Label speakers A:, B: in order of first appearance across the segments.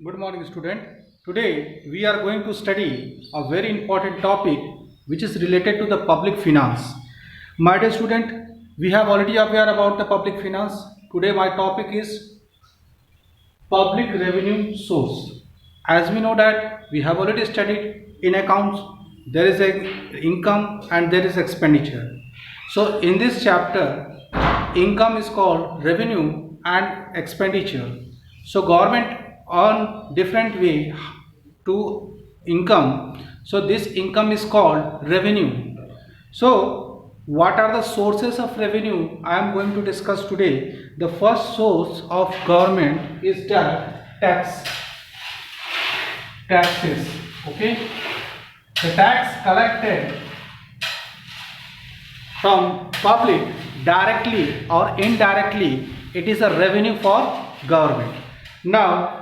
A: Good morning, student. Today we are going to study a very important topic which is related to the public finance. My dear student, we have already aware about the public finance. Today my topic is public revenue source. As we know that we have already studied in accounts, there is a income and there is expenditure. So in this chapter, income is called revenue and expenditure. So government earn different way to income. So this income is called revenue. So what are the sources of revenue I am going to discuss today. The first source of government is that taxes. Okay, the tax collected from public directly or indirectly, it is a revenue for government. Now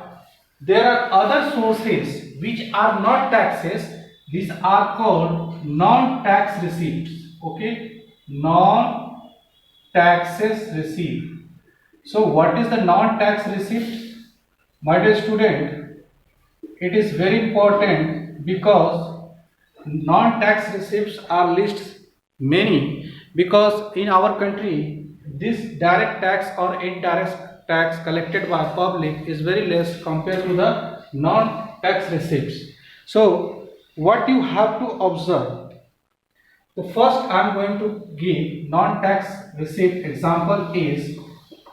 A: there are other sources which are not taxes. These are called non-tax receipts. Okay, non-taxes receipt. So what is the non-tax receipt? My dear student, it is very important because non-tax receipts are list many, because in our country this direct tax or indirect tax collected by public is very less compared to the non-tax receipts. So what you have to observe, the first I am going to give non-tax receipt example is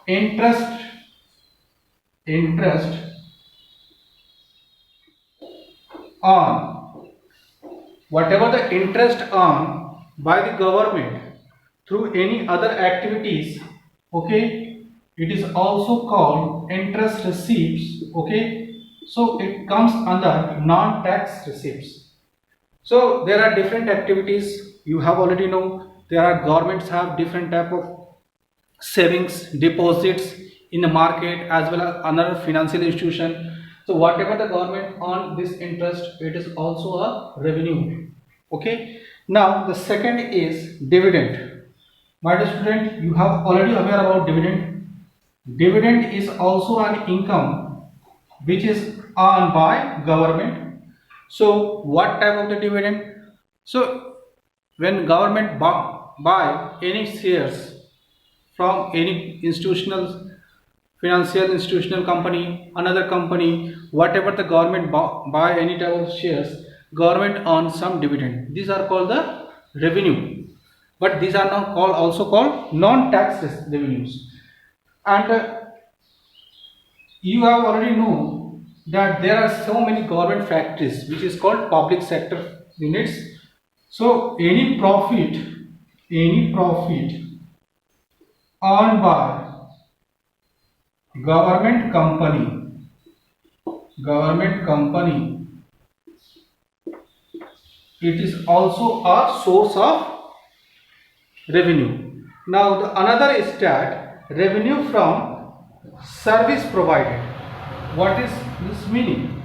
A: interest on whatever the interest earned by the government through any other activities. Okay, it is also called interest receipts. Okay, so it comes under non-tax receipts. So there are different activities, you have already know. There are governments have different type of savings deposits in the market as well as another financial institution. So whatever the government on this interest, it is also a revenue. Okay, now the second is dividend. My dear student, you have already aware about dividend. Dividend is also an income which is earned by government. So what type of the dividend? So when government buy any shares from any financial institutional company, another company, whatever the government buy any type of shares, government earns some dividend. These are called the revenue, but these are now also called non-tax revenues. And you have already know that there are so many government factories which is called public sector units. So any profit earned by government company, it is also a source of revenue. Now the another is that revenue from service provided. What is this meaning?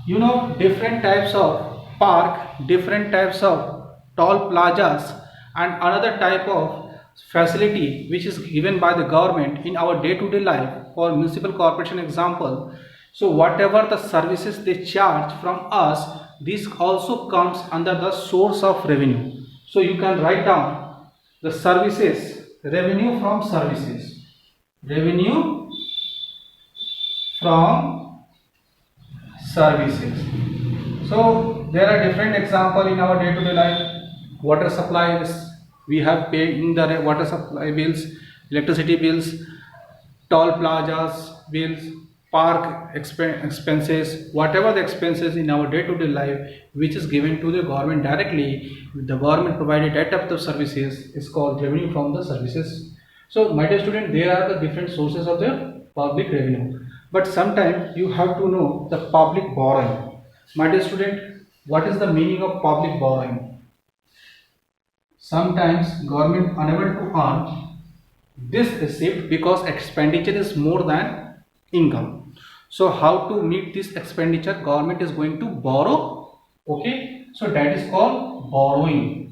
A: You know, different types of park, different types of toll plazas and another type of facility which is given by the government in our day-to-day life. For municipal corporation example, so whatever the services they charge from us, this also comes under the source of revenue. So you can write down the services, revenue from services, revenue from services. So there are different example in our day-to-day life. Water supplies, we have paying the water supply bills, electricity bills, toll plazas bills, park expenses, whatever the expenses in our day-to-day life which is given to the government directly, the government provided that type of services is called revenue from the services. So my dear student, there are the different sources of the public revenue, but sometimes you have to know the public borrowing. My dear student, what is the meaning of public borrowing? Sometimes government unable to earn this receipt because expenditure is more than income. So how to meet this expenditure? Government is going to borrow. Okay, so that is called borrowing.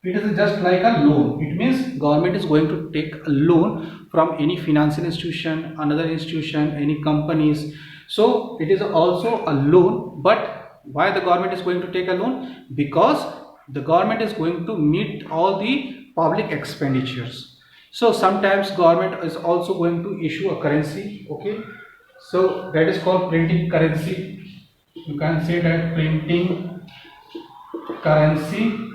A: It is just like a loan. It means government is going to take a loan from any financial institution, another institution, any companies. So it is also a loan. But why the government is going to take a loan? Because the government is going to meet all the public expenditures. So sometimes government is also going to issue a currency. Okay. So that is called printing currency. You can say that printing currency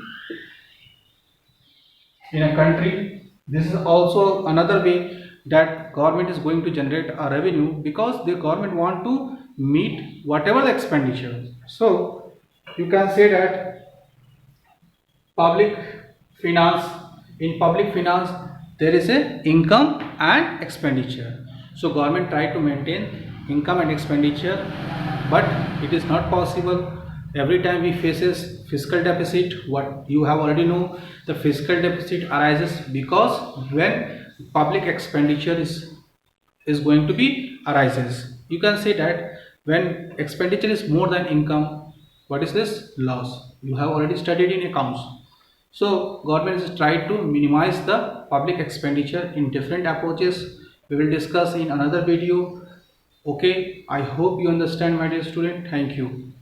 A: in a country. This is also another way that government is going to generate a revenue, because the government want to meet whatever the expenditure. So you can say that public finance, in public finance there is a income and expenditure. So government try to maintain income and expenditure, but it is not possible. Every time we faces fiscal deficit, what you have already know, the fiscal deficit arises because when public expenditure is going to be arises. You can say that when expenditure is more than income, what is this? Loss. You have already studied in accounts. So government is trying to minimize the public expenditure in different approaches. We will discuss in another video. Okay, I hope you understand, my dear student. Thank you.